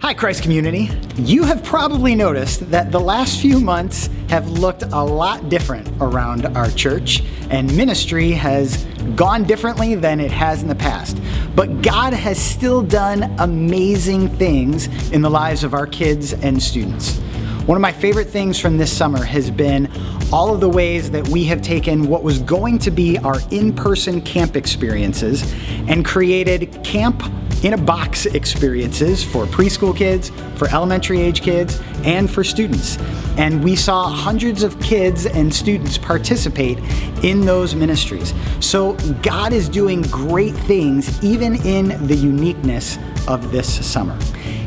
Hi, Christ community. You have probably noticed that the last few months have looked a lot different around our church, and ministry has gone differently than it has in the past. But God has still done amazing things in the lives of our kids and students. One of my favorite things from this summer has been all of the ways that we have taken what was going to be our in-person camp experiences and created camp in a box experiences for preschool kids, for elementary age kids, and for students. And we saw hundreds of kids and students participate in those ministries. So God is doing great things even in the uniqueness of this summer.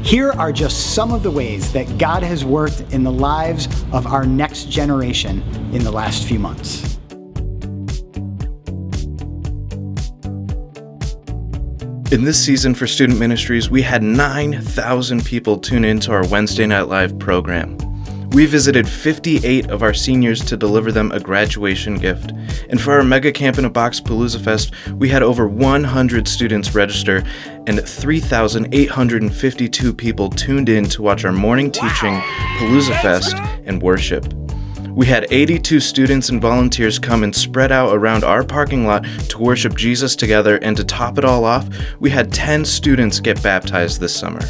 Here are just some of the ways that God has worked in the lives of our next generation in the last few months. In this season for Student Ministries, we had 9,000 people tune into our Wednesday Night Live program. We visited 58 of our seniors to deliver them a graduation gift. And for our Mega Camp in a Box Palooza Fest, we had over 100 students register and 3,852 people tuned in to watch our morning teaching, Palooza Fest, and worship. We had 82 students and volunteers come and spread out around our parking lot to worship Jesus together, and to top it all off, we had 10 students get baptized this summer.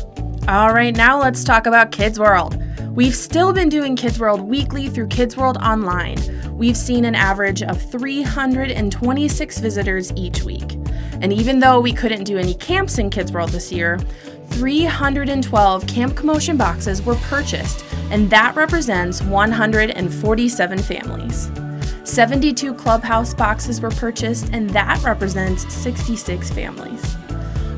All right, now let's talk about Kids World. We've still been doing Kids World weekly through Kids World Online. We've seen an average of 326 visitors each week. And even though we couldn't do any camps in Kids World this year, 312 Camp Commotion boxes were purchased, and that represents 147 families. 72 Clubhouse boxes were purchased, and that represents 66 families.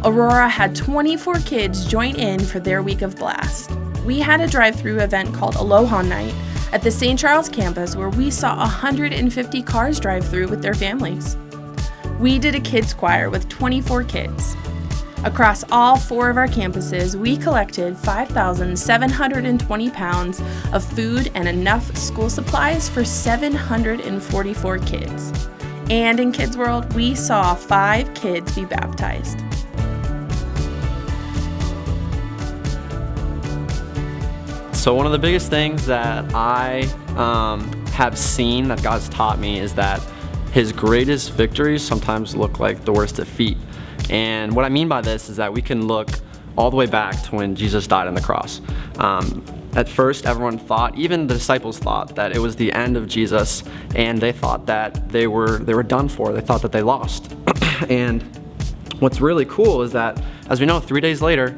Aurora had 24 kids join in for their week of Blast. We had a drive-through event called Aloha Night at the St. Charles campus where we saw 150 cars drive through with their families. We did a kids choir with 24 kids. Across all 4 of our campuses, we collected 5,720 pounds of food and enough school supplies for 744 kids. And in Kids World, we saw 5 kids be baptized. So one of the biggest things that I have seen that God's taught me is that His greatest victories sometimes look like the worst defeat. And what I mean by this is that we can look all the way back to when Jesus died on the cross. At first, everyone thought, even the disciples thought, that it was the end of Jesus, and they thought that they were done for. They thought that they lost. And what's really cool is that, as we know, 3 days later,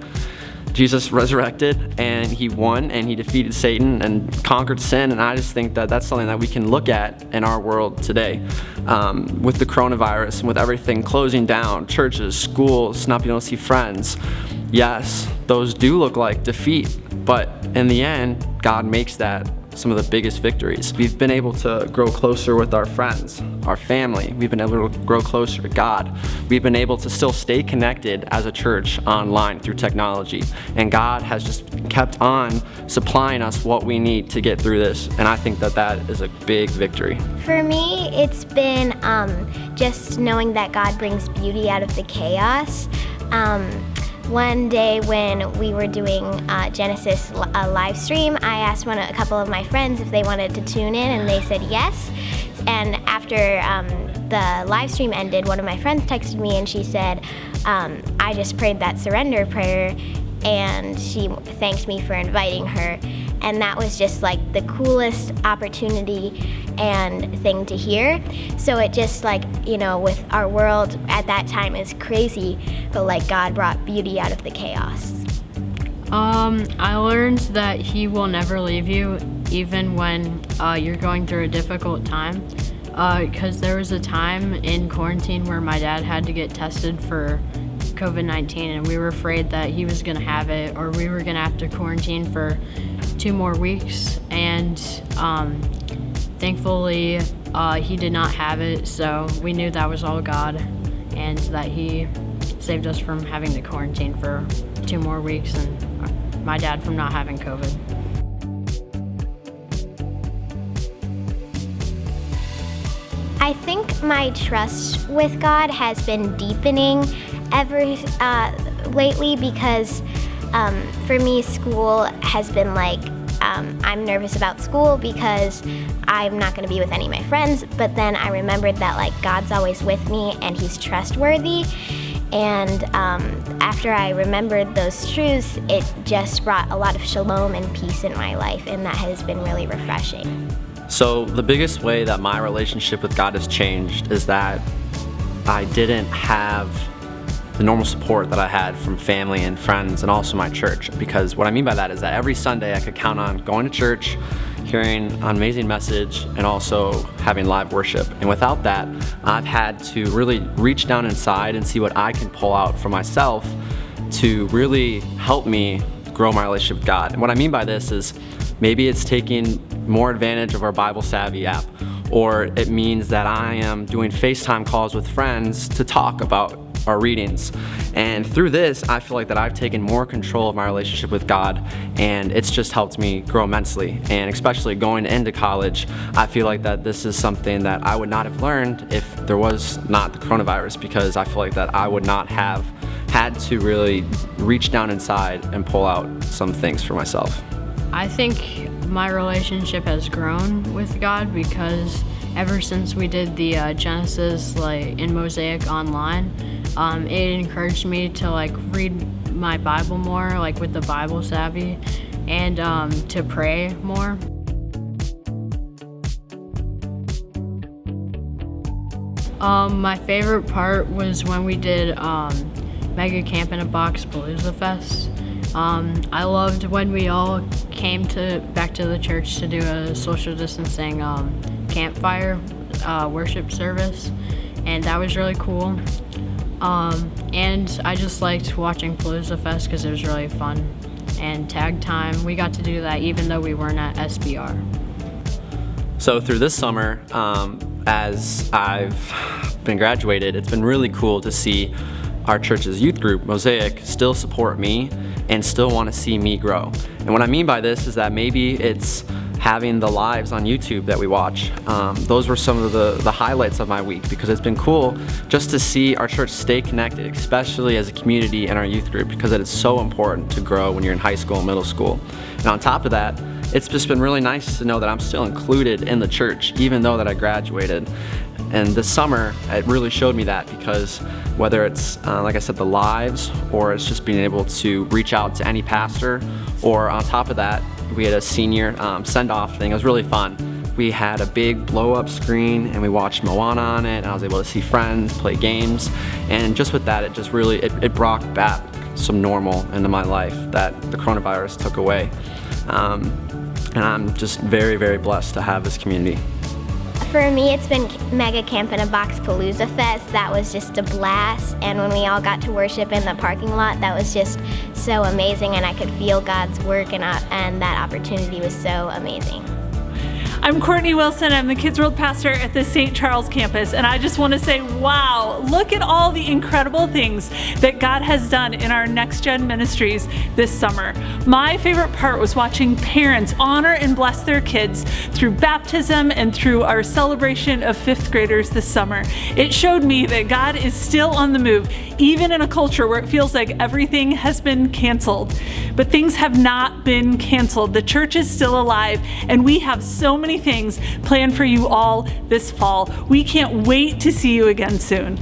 Jesus resurrected, and He won, and He defeated Satan and conquered sin. And I just think that that's something that we can look at in our world today. With the coronavirus and with everything closing down, churches, schools, not being able to see friends, yes, those do look like defeat. But in the end, God makes that some of the biggest victories. We've been able to grow closer with our friends, our family. We've been able to grow closer to God. We've been able to still stay connected as a church online through technology. And God has just kept on supplying us what we need to get through this. And I think that that is a big victory. For me, it's been just knowing that God brings beauty out of the chaos. One day when we were doing Genesis live stream, I asked a couple of my friends if they wanted to tune in, and they said yes. And after the live stream ended, one of my friends texted me and she said, I just prayed that surrender prayer, and she thanked me for inviting her. And that was just like the coolest opportunity and thing to hear. So it just with our world at that time is crazy, but God brought beauty out of the chaos. I learned that He will never leave you even when you're going through a difficult time. Because there was a time in quarantine where my dad had to get tested for COVID-19, and we were afraid that he was gonna have it, or we were gonna have to quarantine for 2 more weeks, and thankfully he did not have it, so we knew that was all God, and that He saved us from having to quarantine for 2 more weeks, and my dad from not having COVID. I think my trust with God has been deepening lately, because For me, school has been like, I'm nervous about school because I'm not going to be with any of my friends, but then I remembered that like God's always with me and He's trustworthy. And after I remembered those truths, it just brought a lot of shalom and peace in my life, and that has been really refreshing. So the biggest way that my relationship with God has changed is that I didn't have the normal support that I had from family and friends and also my church. Because what I mean by that is that every Sunday I could count on going to church, hearing an amazing message, and also having live worship. And without that, I've had to really reach down inside and see what I can pull out for myself to really help me grow my relationship with God. And what I mean by this is maybe it's taking more advantage of our Bible Savvy app, or it means that I am doing FaceTime calls with friends to talk about our readings. And through this, I feel like that I've taken more control of my relationship with God, and it's just helped me grow immensely. And especially going into college, I feel like that this is something that I would not have learned if there was not the coronavirus, because I feel like that I would not have had to really reach down inside and pull out some things for myself. I think my relationship has grown with God because ever since we did the Genesis in Mosaic online, it encouraged me to read my Bible more, with the Bible Savvy, and to pray more. My favorite part was when we did Mega Camp in a Box Palooza Fest. I loved when we all came back to the church to do a social distancing campfire worship service, and that was really cool. And I just liked watching Palooza Fest because it was really fun. And tag time, we got to do that even though we weren't at SBR. So through this summer, as I've been graduated, it's been really cool to see our church's youth group, Mosaic, still support me and still want to see me grow. And what I mean by this is that maybe it's having the lives on YouTube that we watch. Those were some of the highlights of my week, because it's been cool just to see our church stay connected, especially as a community and our youth group, because it is so important to grow when you're in high school and middle school. And on top of that, it's just been really nice to know that I'm still included in the church, even though that I graduated. And this summer, it really showed me that, because whether it's, like I said, the lives, or it's just being able to reach out to any pastor, or on top of that, we had a senior send-off thing. It was really fun. We had a big blow-up screen, and we watched Moana on it, and I was able to see friends, play games, and just with that, it just really, it brought back some normal into my life that the coronavirus took away. And I'm just very, very blessed to have this community. For me, it's been Mega Camp in a Box Palooza Fest. That was just a blast, and when we all got to worship in the parking lot, that was just so amazing, and I could feel God's work, and that opportunity was so amazing. I'm Courtney Wilson. I'm the Kids World pastor at the St. Charles campus, and I just want to say, wow, look at all the incredible things that God has done in our NextGen ministries this summer. My favorite part was watching parents honor and bless their kids through baptism and through our celebration of 5th graders this summer. It showed me that God is still on the move, even in a culture where it feels like everything has been canceled. But things have not been canceled. The church is still alive, and we have so many things planned for you all this fall. We can't wait to see you again soon.